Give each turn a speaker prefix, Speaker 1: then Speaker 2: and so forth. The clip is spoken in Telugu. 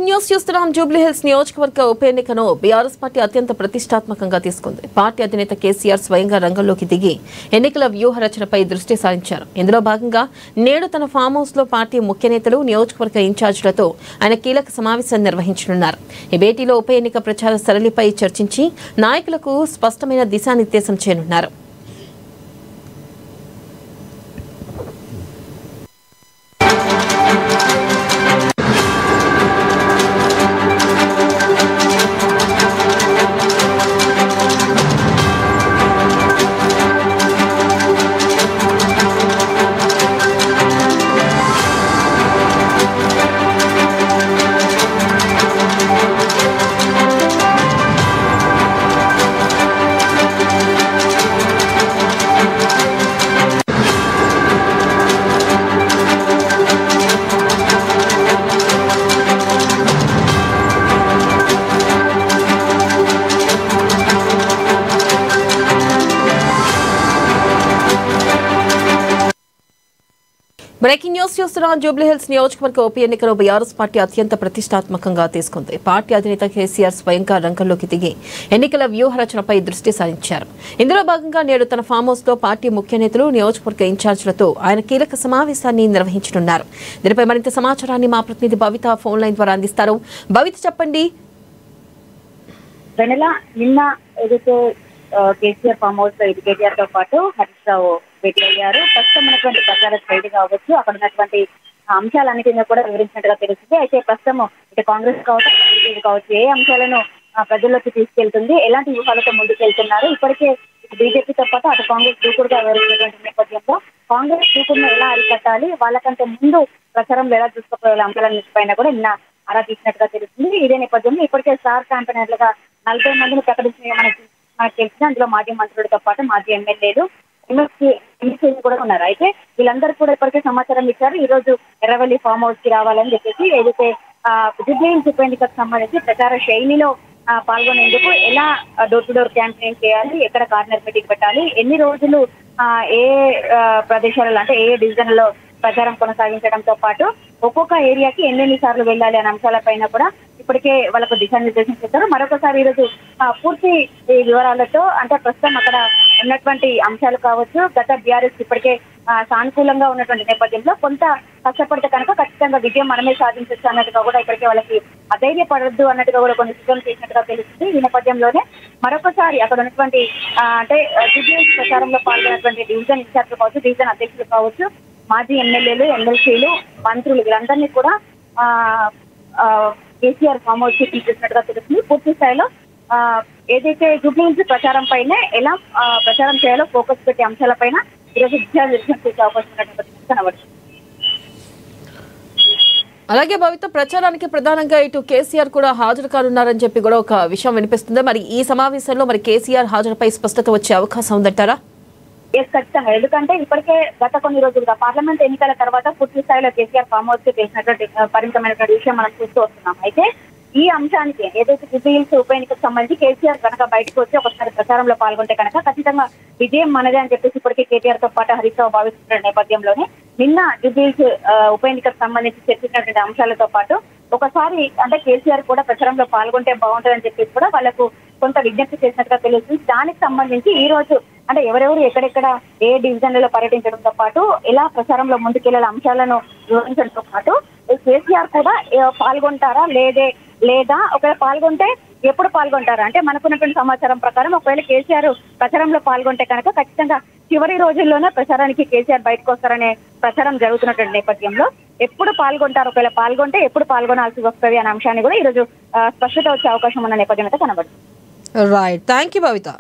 Speaker 1: బ్రేకింగ్ న్యూస్ చూస్తున్నాం. జూబ్లీ హిల్స్ నియోజకవర్గ ఉప ఎన్నికను బీఆర్ఎస్ పార్టీ అత్యంత ప్రతిష్టాత్మకంగా తీసుకుంది. పార్టీ అధినేత కేసీఆర్ స్వయంగా రంగంలోకి దిగి ఎన్నికల వ్యూహ రచనపై దృష్టి సారించారు. ఇందులో భాగంగా నేడు తన ఫామ్ హౌస్ లో పార్టీ ముఖ్య నేతలు, నియోజకవర్గ ఇన్ఛార్జీలతో ఆయన కీలక సమావేశం నిర్వహించనున్నారు. ఈ భేటీలో ఉప ఎన్నిక ప్రచార సరళిపై చర్చించి నాయకులకు స్పష్టమైన దిశానిర్దేశం చేయనున్నారు. బ్రేకింగ్ న్యూస్ చూస్తున్నాం. జూబ్లీ హిల్స్ నియోజకవర్గ ఉప ఎన్నికలో బీఆర్ఎస్ పార్టీ అత్యంత ప్రతిష్టాత్మకంగా తీసుకుంది. పార్టీ అధినేత కేసీఆర్ స్వయంగా రంగంలోకి దిగి ఎన్నికల వ్యూహ రచనపై దృష్టి సారించారు. ఇందులో భాగంగా నేడు తన ఫామ్ హౌస్ లో పార్టీ ముఖ్య నేతలు, నియోజకవర్గ ఇన్ఛార్జీలతో ఆయన కీలక సమావేశాన్ని నిర్వహించనున్నారు. దీనిపై మరింత సమాచారాన్ని మా ప్రతినిధి భవిత ఫోన్ లైన్ ద్వారా అందిస్తారు. భవిత, చెప్పండి.
Speaker 2: నిన్న ఏదైతే కేసీఆర్ ఫామ్ హౌస్ లో కేటీఆర్ తో పాటు హరీష్ రావు భేటీ అయ్యారు. ప్రస్తుతం ఉన్నటువంటి ప్రచార శైలి కావచ్చు, అక్కడ ఉన్నటువంటి అంశాలన్నింటినీ కూడా వివరించినట్టుగా తెలుస్తుంది. అయితే ప్రస్తుతం ఇటు కాంగ్రెస్ కావచ్చు ఏ అంశాలను ప్రజల్లోకి తీసుకెళ్తుంది, ఎలాంటి వ్యూహాలతో ముందుకెళ్తున్నారు, ఇప్పటికే బీజేపీతో పాటు అటు కాంగ్రెస్ దూకుడుగా వివరించినటువంటి నేపథ్యంలో కాంగ్రెస్ దూకుడును ఎలా అరికట్టాలి, వాళ్ళకంటే ముందు ప్రచారంలో ఎలా చూసుకోవాలి అంశాలన్నింటిపైన కూడా నిన్న ఆరా తీసినట్టుగా తెలుస్తుంది. ఇదే నేపథ్యంలో ఇప్పటికే స్టార్ క్యాంపెయినర్లుగా 40 మందిని ప్రకటించిన మనకు తెలిసిన అందులో మాజీ మంత్రులతో పాటు మాజీ ఎమ్మెల్యేలు, ఎమ్మెల్సీలు కూడా ఉన్నారు. అయితే వీళ్ళందరూ కూడా ఇప్పటికే సమాచారం ఇచ్చారు. ఈ రోజు ఎర్రవల్లి ఫామ్ హౌస్ కి రావాలని చెప్పేసి ఏదైతే జూబ్లీ హిల్స్ ఉప ఎన్నికకు సంబంధించి ప్రచార శైలిలో పాల్గొనేందుకు ఎలా డోర్ టు డోర్ క్యాంపెయిన్ చేయాలి, ఎక్కడ కార్నర్ మీటింగ్ పెట్టాలి, ఎన్ని రోజులు ఏ ప్రదేశాలలో అంటే ఏ డివిజన్ లో ప్రచారం కొనసాగించడంతో పాటు ఒక్కొక్క ఏరియాకి ఎన్నెన్ని సార్లు వెళ్ళాలి అనే అంశాలపైన కూడా ఇప్పటికే వాళ్ళకు దిశానిర్దేశం చేశారు. మరొకసారి ఈరోజు పూర్తి వివరాలతో అంటే ప్రస్తుతం అక్కడ ఉన్నటువంటి అంశాలు కావచ్చు, గత బీఆర్ఎస్ ఇప్పటికే సానుకూలంగా ఉన్నటువంటి నేపథ్యంలో కొంత కష్టపడితే కనుక ఖచ్చితంగా విజయం మనమే సాధించవచ్చు అన్నట్టుగా కూడా ఇప్పటికే వాళ్ళకి అధైర్యపడద్దు అన్నట్టుగా కూడా కొన్ని సిద్ధం చేసినట్టుగా తెలుస్తుంది. ఈ నేపథ్యంలోనే మరొకసారి అక్కడ ఉన్నటువంటి అంటే జూబ్లీహిల్స్ ప్రచారంలో పాల్గొన్నటువంటి డివిజన్ ఇన్ఛార్జ్ కావచ్చు, డివిజన్ అధ్యక్షులు కావచ్చు, మాజీ ఎమ్మెల్యేలు, ఎమ్మెల్సీలు, మంత్రులు వీళ్ళందరినీ కూడా కేసీఆర్ ఫామ్ హౌస్ కి తీసుకున్నట్టుగా తెలుస్తుంది. పూర్తి స్థాయిలో ఏదైతే జూబ్లీహిల్స్ ప్రచారం పైనే ఎలా ప్రచారం చేయాలో ఫోకస్ పెట్టే అంశాలపైన ఈరోజు దిశానిర్దేశం చేసే అవకాశం ఉన్నటువంటి కనబడుతుంది.
Speaker 1: అలాగే భవిత, ప్రచారానికి ప్రధానంగా ఇటు కేసీఆర్ కూడా హాజరు కానున్నారని చెప్పి కూడా ఒక విషయం వినిపిస్తుంది. మరి ఈ సమావేశంలో మరి కేసీఆర్ హాజరుపై స్పష్టత వచ్చే అవకాశం ఉందంటారా?
Speaker 2: ఖచ్చితంగా. ఎందుకంటే ఇప్పటికే గత కొన్ని రోజులుగా పార్లమెంట్ ఎన్నికల తర్వాత పూర్తి స్థాయిలో కేసీఆర్ ఫామ్ హౌస్ కి చేసినటువంటి పరిమితమైనటువంటి విషయం మనం చూస్తూ వస్తున్నాం. అయితే ఈ అంశానికి ఏదైతే జూబ్లీ హిల్స్ ఉప ఎన్నికకు సంబంధించి కేసీఆర్ కనుక బయటకు వచ్చి ఒకసారి ప్రచారంలో పాల్గొంటే కనుక ఖచ్చితంగా విజయం మనదే అని చెప్పేసి ఇప్పటికే కేటీఆర్ తో పాటు హరీష్ రావు భావిస్తున్న నేపథ్యంలోనే నిన్న జూబ్లీ హిల్స్ ఉప ఎన్నికకు సంబంధించి చర్చించినటువంటి అంశాలతో పాటు ఒకసారి అంటే కేసీఆర్ కూడా ప్రచారంలో పాల్గొంటే బాగుంటుందని చెప్పేసి కూడా వాళ్ళకు కొంత విజ్ఞప్తి చేసినట్టుగా తెలుస్తుంది. దానికి సంబంధించి ఈ రోజు అంటే ఎవరెవరు ఎక్కడెక్కడ ఏ డివిజన్లలో పర్యటించడంతో పాటు ఎలా ప్రచారంలో ముందుకెళ్లే అంశాలను వివరించడంతో పాటు కేసీఆర్ కూడా పాల్గొంటారా లేదా ఒకవేళ పాల్గొంటే ఎప్పుడు పాల్గొంటారా అంటే మనకున్నటువంటి సమాచారం ప్రకారం ఒకవేళ కేసీఆర్ ప్రచారంలో పాల్గొంటే కనుక ఖచ్చితంగా చివరి రోజుల్లోనే ప్రచారానికి కేసీఆర్ బయటకు వస్తారనే ప్రచారం జరుగుతున్నటువంటి నేపథ్యంలో ఎప్పుడు పాల్గొంటారు, ఒకవేళ పాల్గొంటే ఎప్పుడు పాల్గొనాల్సి వస్తుంది అనే అంశాన్ని కూడా ఈరోజు స్పష్టత వచ్చే అవకాశం ఉన్న నేపథ్యం అయితే కనబడుతుంది.
Speaker 1: Right, thank you Bhavitha.